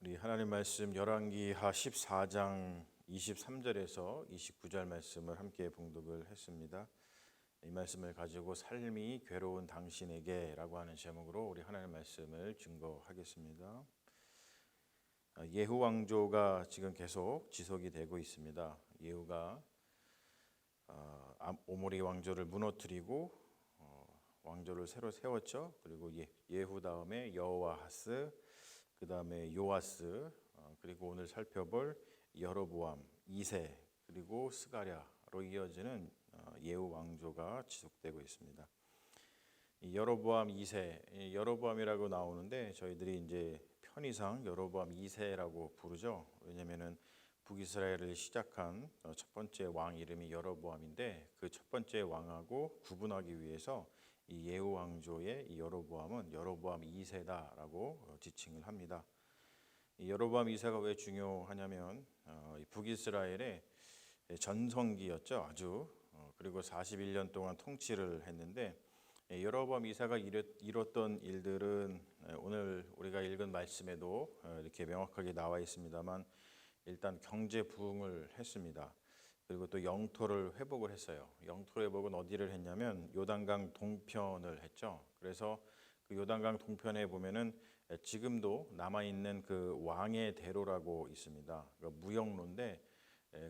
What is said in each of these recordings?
우리 하나님 말씀 열왕기하 14장 23절에서 29절 말씀을 함께 봉독을 했습니다. 이 말씀을 가지고 삶이 괴로운 당신에게 라고 하는 제목으로 우리 하나님 말씀을 증거하겠습니다. 예후 왕조가 지금 계속 지속이 되고 있습니다. 예후가 오므리 왕조를 무너뜨리고 왕조를 새로 세웠죠. 그리고 예후 다음에 여호아하스, 그 다음에 요아스, 그리고 오늘 살펴볼 여로보암 2세, 그리고 스가랴로 이어지는 예후 왕조가 지속되고 있습니다. 이 여로보암 2세, 여로보암이라고 나오는데 저희들이 이제 편의상 여로보암 2세라고 부르죠. 왜냐면은 북이스라엘을 시작한 첫 번째 왕 이름이 여로보암인데 그 첫 번째 왕하고 구분하기 위해서 이 예후 왕조의 이 여로보암은 여로보암 2세다라고 지칭을 합니다. 이 여로보암 2세가 왜 중요하냐면 북이스라엘의 전성기였죠. 아주 그리고 41년 동안 통치를 했는데 여로보암 2세가 이뤘던 일들은 오늘 우리가 읽은 말씀에도 이렇게 명확하게 나와 있습니다만 일단 경제 부흥을 했습니다. 그리고 또 영토를 회복을 했어요. 영토 회복은 어디를 했냐면 요단강 동편을 했죠. 그래서 그 요단강 동편에 보면은 지금도 남아 있는 그 왕의 대로라고 있습니다. 그러니까 무역로인데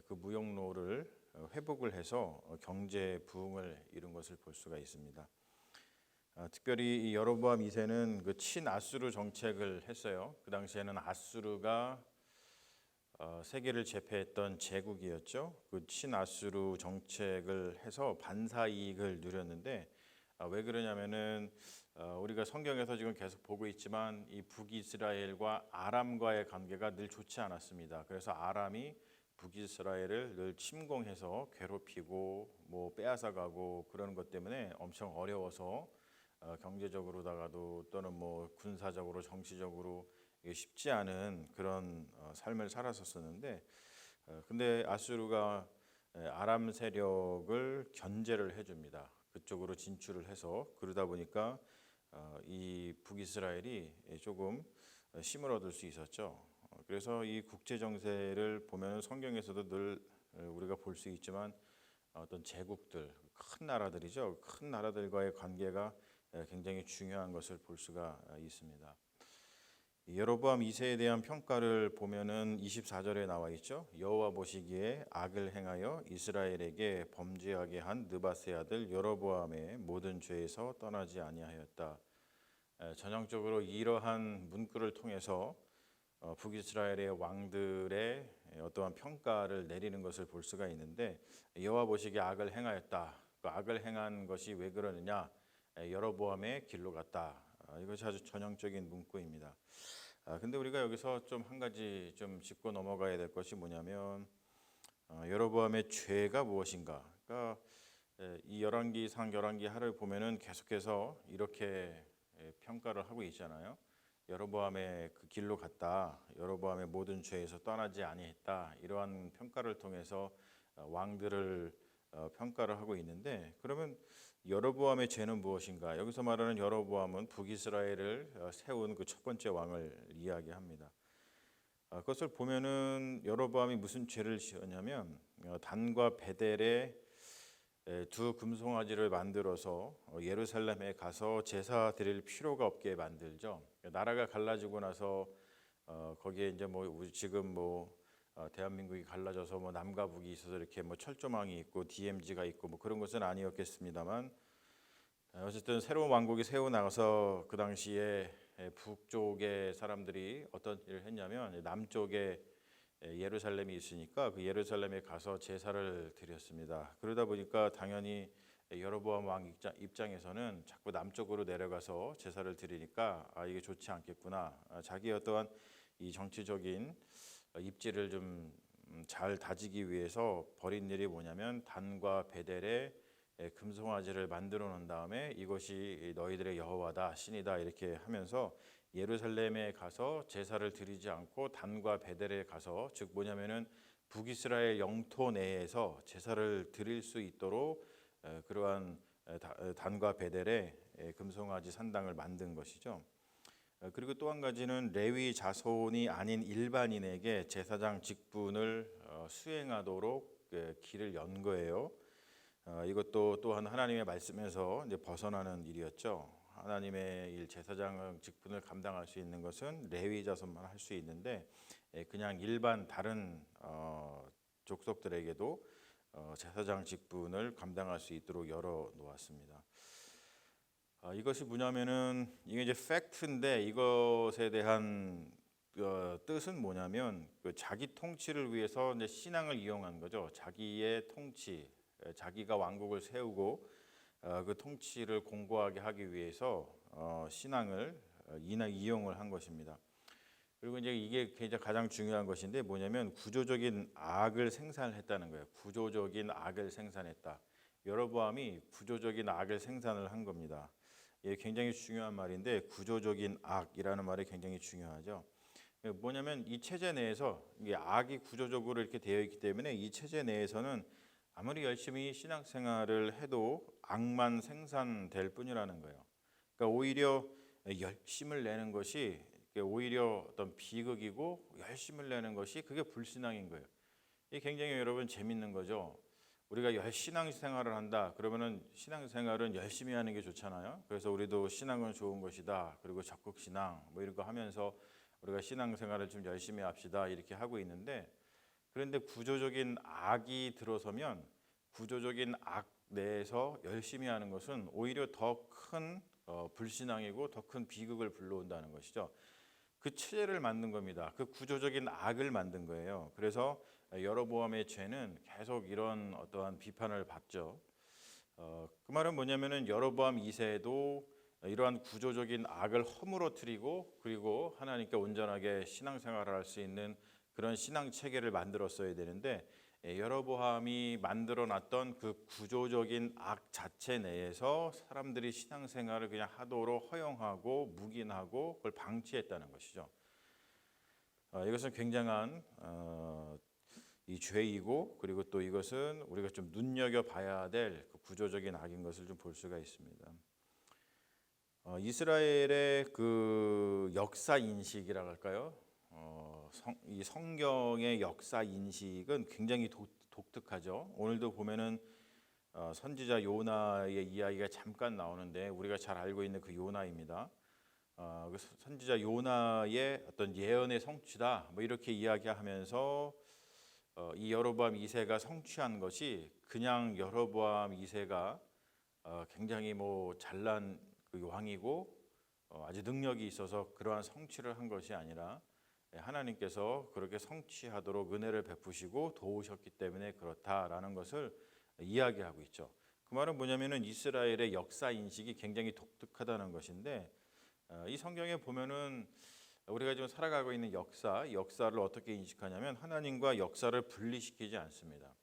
그 무역로를 회복을 해서 경제 부흥을 이룬 것을 볼 수가 있습니다. 특별히 이 여로보암 2세는 그 친아수르 정책을 했어요. 그 당시에는 아수르가 세계를 제패했던 제국이었죠. 그 친아수르 정책을 해서 반사 이익을 누렸는데 왜 그러냐면은 우리가 성경에서 지금 계속 보고 있지만 이 북이스라엘과 아람과의 관계가 늘 좋지 않았습니다. 그래서 아람이 북이스라엘을 늘 침공해서 괴롭히고 뭐 빼앗아가고 그러는 것 때문에 엄청 어려워서 경제적으로다가도 또는 뭐 군사적으로 정치적으로 쉽지 않은 그런 삶을 살았었는데 근데 아수르가 아람 세력을 견제를 해줍니다. 그쪽으로 진출을 해서 그러다 보니까 이 북이스라엘이 조금 힘을 얻을 수 있었죠. 그래서 이 국제 정세를 보면 성경에서도 늘 우리가 볼 수 있지만 어떤 제국들, 큰 나라들이죠. 큰 나라들과의 관계가 굉장히 중요한 것을 볼 수가 있습니다. 여로보암 2세에 대한 평가를 보면은 24절에 나와 있죠. 여호와 보시기에 악을 행하여 이스라엘에게 범죄하게 한 느바세 아들 여로보암의 모든 죄에서 떠나지 아니하였다. 전형적으로 이러한 문구를 통해서 북이스라엘의 왕들의 어떠한 평가를 내리는 것을 볼 수가 있는데 여호와 보시기에 악을 행하였다. 그 악을 행한 것이 왜 그러느냐? 여로보암의 길로 갔다. 이것이 아주 전형적인 문구입니다. 근데 우리가 여기서 좀 한 가지 좀 짚고 넘어가야 될 것이 뭐냐면 여로보암의 죄가 무엇인가? 그러니까 이 열왕기상 열왕기하를 보면은 계속해서 이렇게 평가를 하고 있잖아요. 여로보암의 그 길로 갔다. 여로보암의 모든 죄에서 떠나지 아니했다. 이러한 평가를 통해서 왕들을 평가를 하고 있는데 그러면 여로보암의 죄는 무엇인가? 여기서 말하는 여로보암은 북이스라엘을 세운 그 첫 번째 왕을 이야기합니다. 그것을 보면은 여로보암이 무슨 죄를 지었냐면 단과 베델의 두 금송아지를 만들어서 예루살렘에 가서 제사 드릴 필요가 없게 만들죠. 나라가 갈라지고 나서 거기에 이제 뭐 지금 뭐 대한민국이 갈라져서 뭐 남과 북이 있어서 이렇게 뭐 철조망이 있고 DMZ가 있고 뭐 그런 것은 아니었겠습니다만 어쨌든 새로운 왕국이 세워 나가서 그 당시에 북쪽의 사람들이 어떤 일을 했냐면 남쪽에 예루살렘이 있으니까 그 예루살렘에 가서 제사를 드렸습니다. 그러다 보니까 당연히 여로보암 왕 입장에서는 자꾸 남쪽으로 내려가서 제사를 드리니까 이게 좋지 않겠구나. 자기의 어떠한 이 정치적인 입지를 좀 잘 다지기 위해서 벌인 일이 뭐냐면 단과 베델의 금송아지를 만들어 놓은 다음에 이것이 너희들의 여호와다 신이다 이렇게 하면서 예루살렘에 가서 제사를 드리지 않고 단과 베델에 가서 즉 뭐냐면은 북이스라엘 영토 내에서 제사를 드릴 수 있도록 그러한 단과 베델에 금송아지 산당을 만든 것이죠. 그리고 또 한 가지는 레위 자손이 아닌 일반인에게 제사장 직분을 수행하도록 길을 연 거예요. 이것도 또한 하나님의 말씀에서 이제 벗어나는 일이었죠. 하나님의 일 제사장 직분을 감당할 수 있는 것은 레위 자손만 할 수 있는데 그냥 일반 다른 족속들에게도 제사장 직분을 감당할 수 있도록 열어 놓았습니다. 이것이 뭐냐면은 이게 이제 팩트인데 이것에 대한 뜻은 뭐냐면 자기 통치를 위해서 이제 신앙을 이용한 거죠. 자기의 통치, 자기가 왕국을 세우고 그 통치를 공고하게 하기 위해서 신앙을 이용을 한 것입니다. 그리고 이제 이게 가장 중요한 것인데 뭐냐면 구조적인 악을 생산했다는 거예요. 구조적인 악을 생산했다. 여로보암이 구조적인 악을 생산을 한 겁니다. 이게 굉장히 중요한 말인데 구조적인 악이라는 말이 굉장히 중요하죠. 뭐냐면 이 체제 내에서 이게 악이 구조적으로 이렇게 되어 있기 때문에 이 체제 내에서는 아무리 열심히 신앙생활을 해도 악만 생산될 뿐이라는 거예요. 그러니까 오히려 열심을 내는 것이 오히려 어떤 비극이고 열심을 내는 것이 그게 불신앙인 거예요. 이게 굉장히 여러분 재밌는 거죠. 우리가 신앙생활을 한다. 그러면은 신앙생활은 열심히 하는 게 좋잖아요. 그래서 우리도 신앙은 좋은 것이다. 그리고 적극신앙 뭐 이런 거 하면서 우리가 신앙생활을 좀 열심히 합시다. 이렇게 하고 있는데 그런데 구조적인 악이 들어서면 구조적인 악 내에서 열심히 하는 것은 오히려 더 큰 불신앙이고 더 큰 비극을 불러온다는 것이죠. 그 체제를 만든 겁니다. 그 구조적인 악을 만든 거예요. 그래서 여로보암의 죄는 계속 이런 어떠한 비판을 받죠. 그 말은 뭐냐면은 여로보암 2세도 이러한 구조적인 악을 허물어뜨리고 그리고 하나님께 온전하게 신앙생활을 할 수 있는 그런 신앙 체계를 만들었어야 되는데 여로보암이 만들어놨던 그 구조적인 악 자체 내에서 사람들이 신앙생활을 그냥 하도록 허용하고 묵인하고 그걸 방치했다는 것이죠. 이것은 굉장한 이 죄이고 그리고 또 이것은 우리가 좀 눈여겨봐야 될 그 구조적인 악인 것을 좀 볼 수가 있습니다. 이스라엘의 그 역사 인식이라고 할까요? 이 성경의 역사 인식은 굉장히 독특하죠. 오늘도 보면은 선지자 요나의 이야기가 잠깐 나오는데 우리가 잘 알고 있는 그 요나입니다. 그 선지자 요나의 어떤 예언의 성취다 뭐 이렇게 이야기하면서 이 여로보암 2세가 성취한 것이 그냥 여로보암 2세가 굉장히 뭐 잘난 그 왕이고 아주 능력이 있어서 그러한 성취를 한 것이 아니라 하나님께서 그렇게 성취하도록 은혜를 베푸시고 도우셨기 때문에 그렇다라는 것을 이야기하고 있죠. 그 말은 뭐냐면은 이스라엘의 역사 인식이 굉장히 독특하다는 것인데 이 성경에 보면은 우리가 지금 살아가고 있는 역사를 어떻게 인식하냐면 하나님과 역사를 분리시키지 않습니다.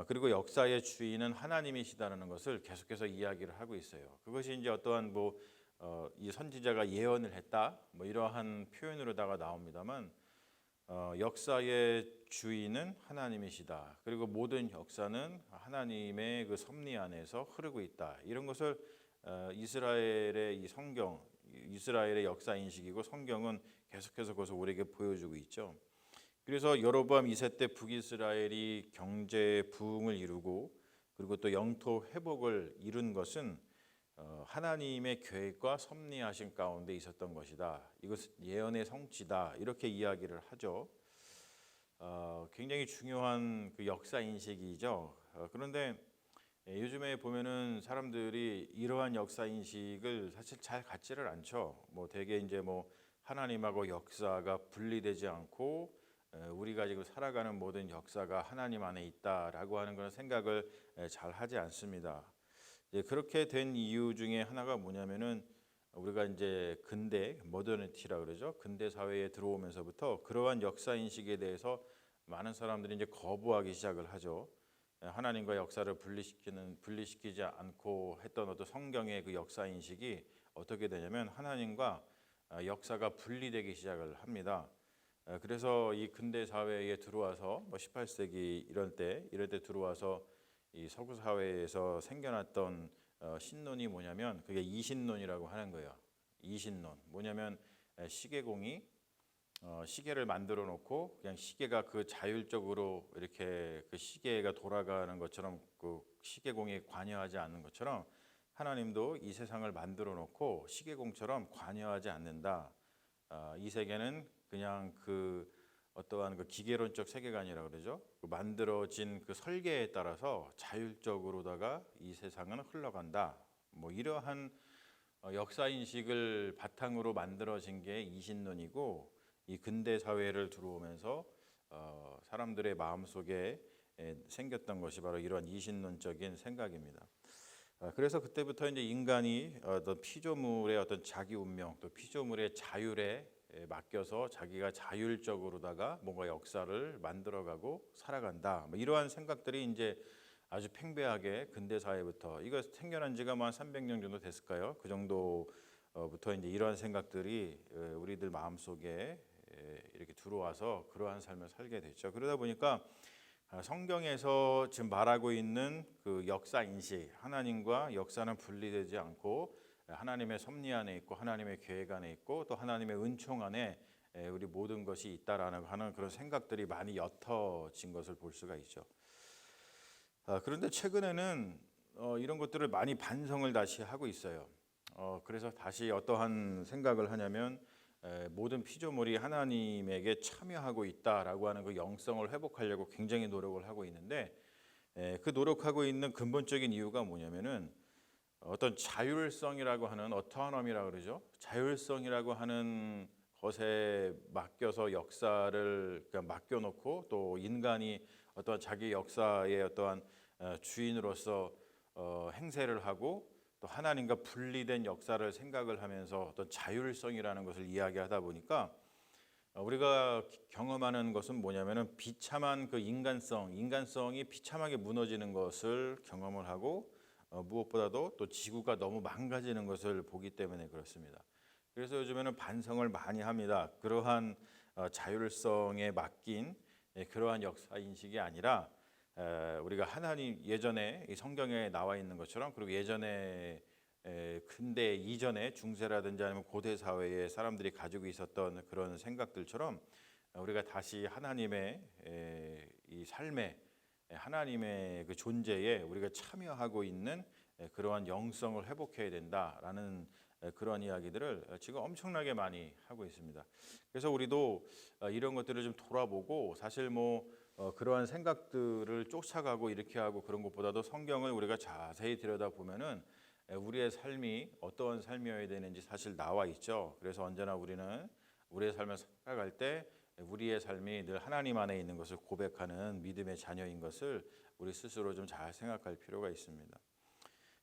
그리고 역사의 주인은 하나님이시다는 것을 계속해서 이야기를 하고 있어요. 그것이 이제 어떠한 이 선지자가 예언을 했다 뭐 이러한 표현으로다가 나옵니다만 역사의 주인은 하나님이시다. 그리고 모든 역사는 하나님의 그 섭리 안에서 흐르고 있다. 이런 것을 이스라엘의 이 성경, 이스라엘의 역사 인식이고 성경은 계속해서 그것을 우리에게 보여주고 있죠. 그래서 여로보암 2세 때 북이스라엘이 경제 부흥을 이루고 그리고 또 영토 회복을 이룬 것은 하나님의 계획과 섭리하신 가운데 있었던 것이다. 이것은 예언의 성취다. 이렇게 이야기를 하죠. 굉장히 중요한 그 역사 인식이죠. 그런데 요즘에 보면은 사람들이 이러한 역사 인식을 사실 잘 갖지를 않죠. 뭐 대개 이제 뭐 하나님하고 역사가 분리되지 않고 우리가 지금 살아가는 모든 역사가 하나님 안에 있다라고 하는 그런 생각을 잘 하지 않습니다. 그렇게 된 이유 중에 하나가 뭐냐면은 우리가 이제 근대 모더니티라 그러죠. 근대 사회에 들어오면서부터 그러한 역사 인식에 대해서 많은 사람들이 이제 거부하기 시작을 하죠. 하나님과 역사를 분리시키지 않고 했던 어떤 성경의 그 역사 인식이 어떻게 되냐면 하나님과 역사가 분리되기 시작을 합니다. 그래서 이 근대 사회에 들어와서 뭐 18세기 이럴 때 들어와서 이 서구 사회에서 생겨났던 신론이 뭐냐면 그게 이신론이라고 하는 거예요. 이신론. 뭐냐면 시계공이 시계를 만들어 놓고 그냥 시계가 그 자율적으로 이렇게 그 시계가 돌아가는 것처럼 그 시계공이 관여하지 않는 것처럼 하나님도 이 세상을 만들어 놓고 시계공처럼 관여하지 않는다. 이 세계는 그냥 그 어떠한 그 기계론적 세계관이라 그러죠. 그 만들어진 그 설계에 따라서 자율적으로다가 이 세상은 흘러간다. 뭐 이러한 역사 인식을 바탕으로 만들어진 게 이신론이고, 이 근대 사회를 들어오면서 사람들의 마음 속에 생겼던 것이 바로 이러한 이신론적인 생각입니다. 그래서 그때부터 이제 인간이 어떤 피조물의 어떤 자기 운명, 또 피조물의 자율에 맡겨서 자기가 자율적으로다가 뭔가 역사를 만들어가고 살아간다. 뭐 이러한 생각들이 이제 아주 팽배하게 근대 사회부터, 이거 생겨난 지가 한 300년 정도 됐을까요? 그 정도부터 이제 이러한 생각들이 우리들 마음 속에 이렇게 들어와서 그러한 삶을 살게 됐죠. 그러다 보니까 성경에서 지금 말하고 있는 그 역사 인식, 하나님과 역사는 분리되지 않고 하나님의 섭리 안에 있고 하나님의 계획 안에 있고 또 하나님의 은총 안에 우리 모든 것이 있다라는 하는 그런 생각들이 많이 옅어진 것을 볼 수가 있죠. 그런데 최근에는 이런 것들을 많이 반성을 다시 하고 있어요. 그래서 다시 어떠한 생각을 하냐면 모든 피조물이 하나님에게 참여하고 있다라고 하는 그 영성을 회복하려고 굉장히 노력을 하고 있는데, 그 노력하고 있는 근본적인 이유가 뭐냐면은 어떤 자율성이라고 하는 어토노미라고 그러죠. 자율성이라고 하는 것에 맡겨서 역사를 그냥 맡겨놓고 또 인간이 어떠한 자기 역사의 어떠한 주인으로서 행세를 하고 또 하나님과 분리된 역사를 생각을 하면서 어떤 자율성이라는 것을 이야기하다 보니까 우리가 경험하는 것은 뭐냐면은 비참한 그 인간성이 비참하게 무너지는 것을 경험을 하고 무엇보다도 또 지구가 너무 망가지는 것을 보기 때문에 그렇습니다. 그래서 요즘에는 반성을 많이 합니다. 그러한 자율성에 맡긴 그러한 역사 인식이 아니라 우리가 하나님 예전에 이 성경에 나와 있는 것처럼, 그리고 예전에 근대 이전에 중세라든지 아니면 고대 사회에 사람들이 가지고 있었던 그런 생각들처럼 우리가 다시 하나님의 이 삶에 하나님의 그 존재에 우리가 참여하고 있는 그러한 영성을 회복해야 된다라는 그런 이야기들을 지금 엄청나게 많이 하고 있습니다. 그래서 우리도 이런 것들을 좀 돌아보고, 사실 뭐 그러한 생각들을 쫓아가고 이렇게 하고 그런 것보다도 성경을 우리가 자세히 들여다보면은 우리의 삶이 어떠한 삶이어야 되는지 사실 나와 있죠. 그래서 언제나 우리는 우리의 삶을 살아갈 때 우리의 삶이 늘 하나님 안에 있는 것을 고백하는 믿음의 자녀인 것을 우리 스스로 좀 잘 생각할 필요가 있습니다.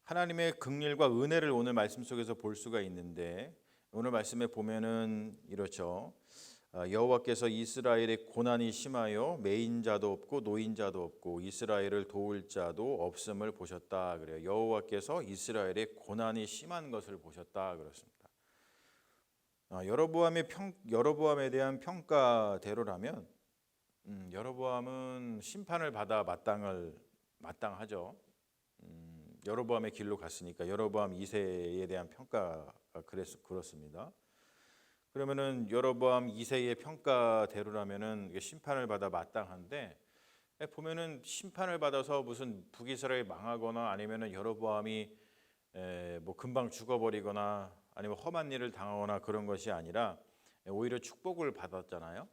하나님의 긍휼과 은혜를 오늘 말씀 속에서 볼 수가 있는데, 오늘 말씀에 보면은 이렇죠. 여호와께서 이스라엘의 고난이 심하여 매인자도 없고 노인자도 없고 이스라엘을 도울 자도 없음을 보셨다 그래요. 여호와께서 이스라엘의 고난이 심한 것을 보셨다 그렇습니다. 여로보암에 대한 평가대로라면 여로보암은 심판을 받아 마땅하죠. 여로보암의 길로 갔으니까 여로보암 2세에 대한 평가가 그렇습니다. 그러면은 여로보암 2세의 평가대로라면은 심판을 받아 마땅한데, 보면은 심판을 받아서 무슨 북이스라엘이 망하거나 아니면은 여로보암이 뭐 금방 죽어버리거나 아니면 험한 일을 당하거나 그런 것이 아니라 오히려 축복을 받았잖아요.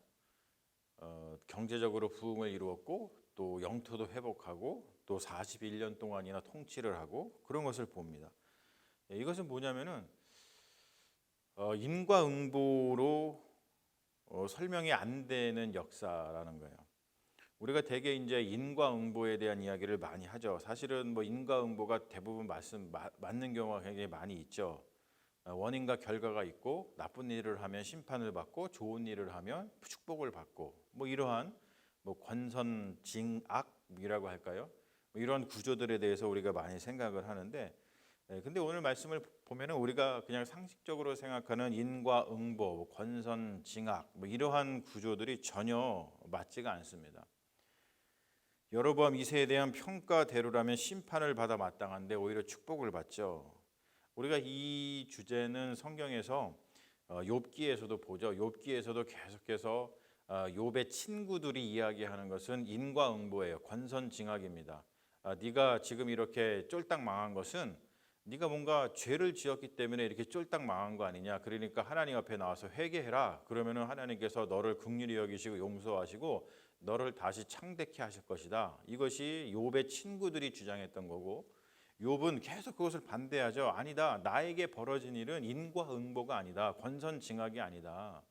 경제적으로 부흥을 이루었고 또 영토도 회복하고 또 41년 동안이나 통치를 하고 그런 것을 봅니다. 이것은 뭐냐면은 인과응보로 설명이 안 되는 역사라는 거예요. 우리가 대개 이제 인과응보에 대한 이야기를 많이 하죠. 사실은 뭐 인과응보가 대부분 맞는 경우가 굉장히 많이 있죠. 원인과 결과가 있고 나쁜 일을 하면 심판을 받고 좋은 일을 하면 축복을 받고 뭐 이러한 뭐 권선징악이라고 할까요? 뭐 이런 구조들에 대해서 우리가 많이 생각을 하는데, 근데 오늘 말씀을 보면은 우리가 그냥 상식적으로 생각하는 인과응보, 권선징악 뭐 이러한 구조들이 전혀 맞지가 않습니다. 여로보암 2세에 대한 평가대로라면 심판을 받아 마땅한데 오히려 축복을 받죠. 우리가 이 주제는 성경에서 욥기에서도 보죠. 욥기에서도 계속해서 욥의 친구들이 이야기하는 것은 인과응보예요. 권선징악입니다. 네가 지금 이렇게 쫄딱 망한 것은 네가 뭔가 죄를 지었기 때문에 이렇게 쫄딱 망한 거 아니냐. 그러니까 하나님 앞에 나와서 회개해라. 그러면은 하나님께서 너를 긍휼히 여기시고 용서하시고 너를 다시 창대케 하실 것이다. 이것이 욥의 친구들이 주장했던 거고, 욥은 계속 그것을 반대하죠. 아니다. 나에게 벌어진 일은 인과응보가 아니다. 권선징악이 아니다.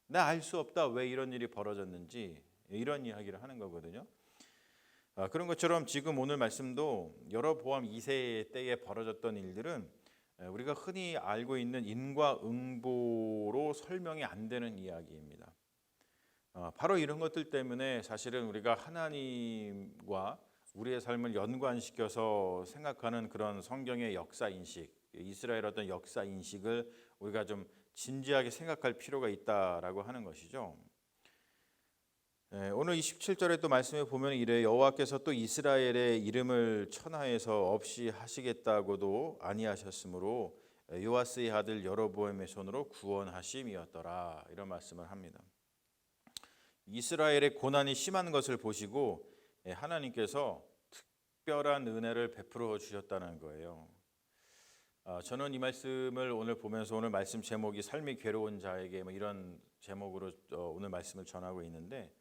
나 알 수 없다. 왜 이런 일이 벌어졌는지 이런 이야기를 하는 거거든요. 그런 것처럼 지금 오늘 말씀도 여로보암 2세 때에 벌어졌던 일들은 우리가 흔히 알고 있는 인과응보로 설명이 안 되는 이야기입니다. 바로 이런 것들 때문에 사실은 우리가 하나님과 우리의 삶을 연관시켜서 생각하는 그런 성경의 역사 인식, 이스라엘 어떤 역사 인식을 우리가 좀 진지하게 생각할 필요가 있다라고 하는 것이죠. 오늘 27절에 또 말씀에 보면 이래 여호와께서 또 이스라엘의 이름을 천하에서 없이 하시겠다고도 아니하셨으므로 요아스의 아들 여로보암의 손으로 구원하심이었더라 이런 말씀을 합니다. 이스라엘의 고난이 심한 것을 보시고 하나님께서 특별한 은혜를 베풀어 주셨다는 거예요. 저는 이 말씀을 오늘 보면서 오늘 말씀 제목이 삶이 괴로운 자에게 뭐 이런 제목으로 오늘 말씀을 전하고 있는데,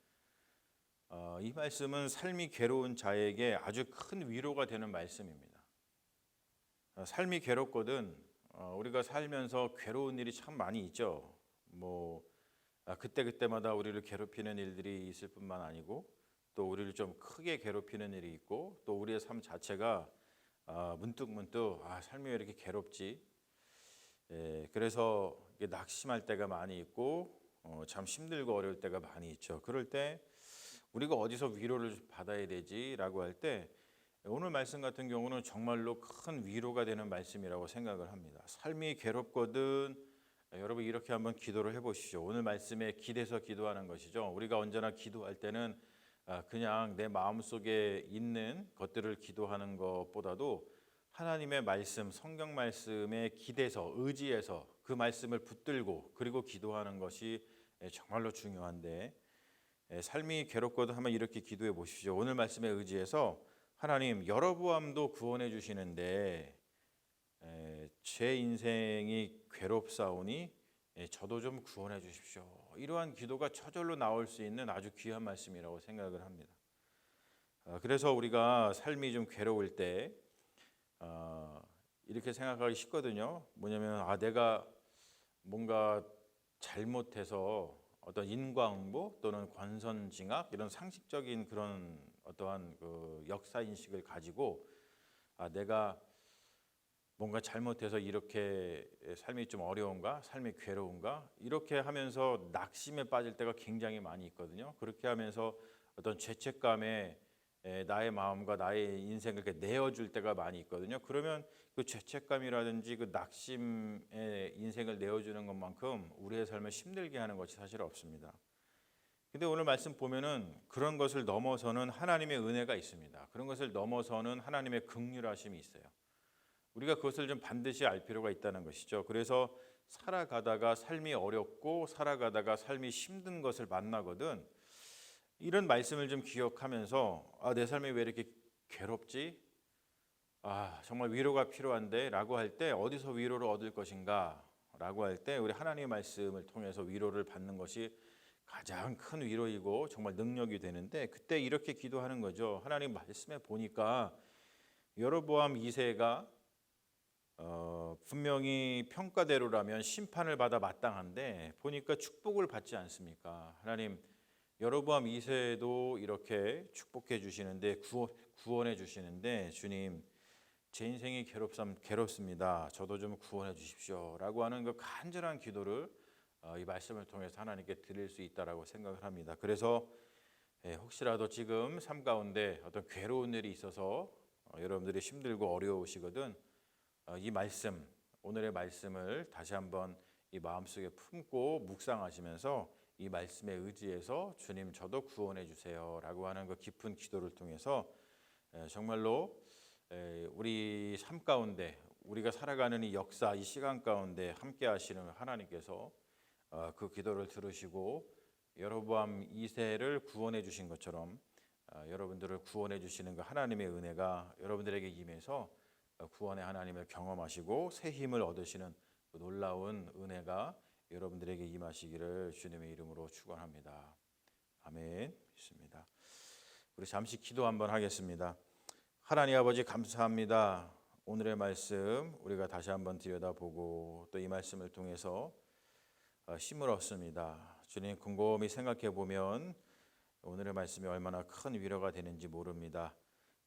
이 말씀은 삶이 괴로운 자에게 아주 큰 위로가 되는 말씀입니다. 삶이 괴롭거든 우리가 살면서 괴로운 일이 참 많이 있죠. 그때마다 우리를 괴롭히는 일들이 있을 뿐만 아니고 또 우리를 좀 크게 괴롭히는 일이 있고 또 우리의 삶 자체가 문득 삶이 왜 이렇게 괴롭지? 그래서 낙심할 때가 많이 있고 참 힘들고 어려울 때가 많이 있죠. 그럴 때 우리가 어디서 위로를 받아야 되지라고 할 때 오늘 말씀 같은 경우는 정말로 큰 위로가 되는 말씀이라고 생각을 합니다. 삶이 괴롭거든 여러분 이렇게 한번 기도를 해보시죠. 오늘 말씀에 기대서 기도하는 것이죠. 우리가 언제나 기도할 때는 그냥 내 마음속에 있는 것들을 기도하는 것보다도 하나님의 말씀, 성경 말씀에 기대서 의지해서 그 말씀을 붙들고 그리고 기도하는 것이 정말로 중요한데, 삶이 괴롭거든 하면 이렇게 기도해 보십시오. 오늘 말씀에 의지해서 하나님 여로보암도 구원해 주시는데 제 인생이 괴롭사오니 저도 좀 구원해 주십시오. 이러한 기도가 저절로 나올 수 있는 아주 귀한 말씀이라고 생각을 합니다. 그래서 우리가 삶이 좀 괴로울 때 이렇게 생각하기 쉽거든요. 뭐냐면 내가 뭔가 잘못해서 어떤 인과응보 또는 권선징악 이런 상식적인 그런 어떠한 그 역사 인식을 가지고 내가 뭔가 잘못해서 이렇게 삶이 좀 어려운가, 삶이 괴로운가 이렇게 하면서 낙심에 빠질 때가 굉장히 많이 있거든요. 그렇게 하면서 어떤 죄책감에 나의 마음과 나의 인생을 이렇게 내어줄 때가 많이 있거든요. 그러면 그 죄책감이라든지 그 낙심의 인생을 내어주는 것만큼 우리의 삶을 힘들게 하는 것이 사실 없습니다. 근데 오늘 말씀 보면은 그런 것을 넘어서는 하나님의 은혜가 있습니다. 그런 것을 넘어서는 하나님의 긍휼하심이 있어요. 우리가 그것을 좀 반드시 알 필요가 있다는 것이죠. 그래서 살아가다가 삶이 어렵고 살아가다가 삶이 힘든 것을 만나거든 이런 말씀을 좀 기억하면서 내 삶이 왜 이렇게 괴롭지? 정말 위로가 필요한데 라고 할 때 어디서 위로를 얻을 것인가 라고 할 때 우리 하나님의 말씀을 통해서 위로를 받는 것이 가장 큰 위로이고 정말 능력이 되는데, 그때 이렇게 기도하는 거죠. 하나님 말씀에 보니까 여로보암 2세가 분명히 평가대로라면 심판을 받아 마땅한데 보니까 축복을 받지 않습니까? 하나님 여로보암 2세도 이렇게 축복해 주시는데 구원해 주시는데 주님 제 인생이 괴롭습니다. 저도 좀 구원해 주십시오 라고 하는 그 간절한 기도를 이 말씀을 통해서 하나님께 드릴 수 있다라고 생각을 합니다. 그래서 혹시라도 지금 삶 가운데 어떤 괴로운 일이 있어서 여러분들이 힘들고 어려우시거든 이 말씀, 오늘의 말씀을 다시 한번 이 마음속에 품고 묵상하시면서 이 말씀에 의지해서 주님 저도 구원해 주세요 라고 하는 그 깊은 기도를 통해서 정말로 우리 삶 가운데 우리가 살아가는 이 역사, 이 시간 가운데 함께 하시는 하나님께서 그 기도를 들으시고 여로보암 2세를 구원해 주신 것처럼 여러분들을 구원해 주시는 그 하나님의 은혜가 여러분들에게 임해서 구원의 하나님을 경험하시고 새 힘을 얻으시는 그 놀라운 은혜가 여러분들에게 임하시기를 주님의 이름으로 축원합니다. 아멘. 믿습니다. 우리 잠시 기도 한번 하겠습니다. 하나님 아버지 감사합니다. 오늘의 말씀 우리가 다시 한번 들여다보고 또 이 말씀을 통해서 힘을 얻습니다. 주님 곰곰이 생각해 보면 오늘의 말씀이 얼마나 큰 위로가 되는지 모릅니다.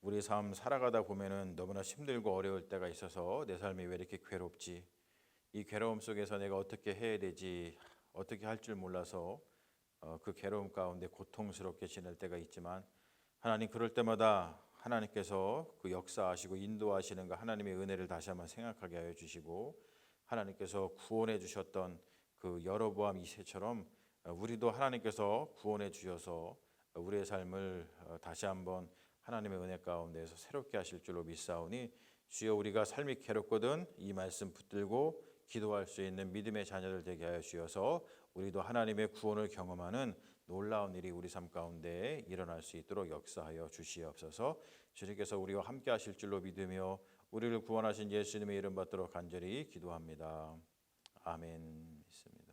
우리 삶 살아가다 보면은 너무나 힘들고 어려울 때가 있어서 내 삶이 왜 이렇게 괴롭지? 이 괴로움 속에서 내가 어떻게 해야 되지? 어떻게 할 줄 몰라서 그 괴로움 가운데 고통스럽게 지낼 때가 있지만 하나님 그럴 때마다 하나님께서 그 역사하시고 인도하시는 그 하나님의 은혜를 다시 한번 생각하게 하여 주시고 하나님께서 구원해 주셨던 그 여로보암 2세처럼 우리도 하나님께서 구원해 주셔서 우리의 삶을 다시 한번 하나님의 은혜 가운데에서 새롭게 하실 줄로 믿사오니 주여 우리가 삶이 괴롭거든 이 말씀 붙들고 기도할 수 있는 믿음의 자녀들 되게 하여 주셔서 우리도 하나님의 구원을 경험하는 놀라운 일이 우리 삶 가운데 일어날 수 있도록 역사하여 주시옵소서. 주님께서 우리와 함께 하실 줄로 믿으며 우리를 구원하신 예수님의 이름 받도록 간절히 기도합니다. 아멘. 믿습니다.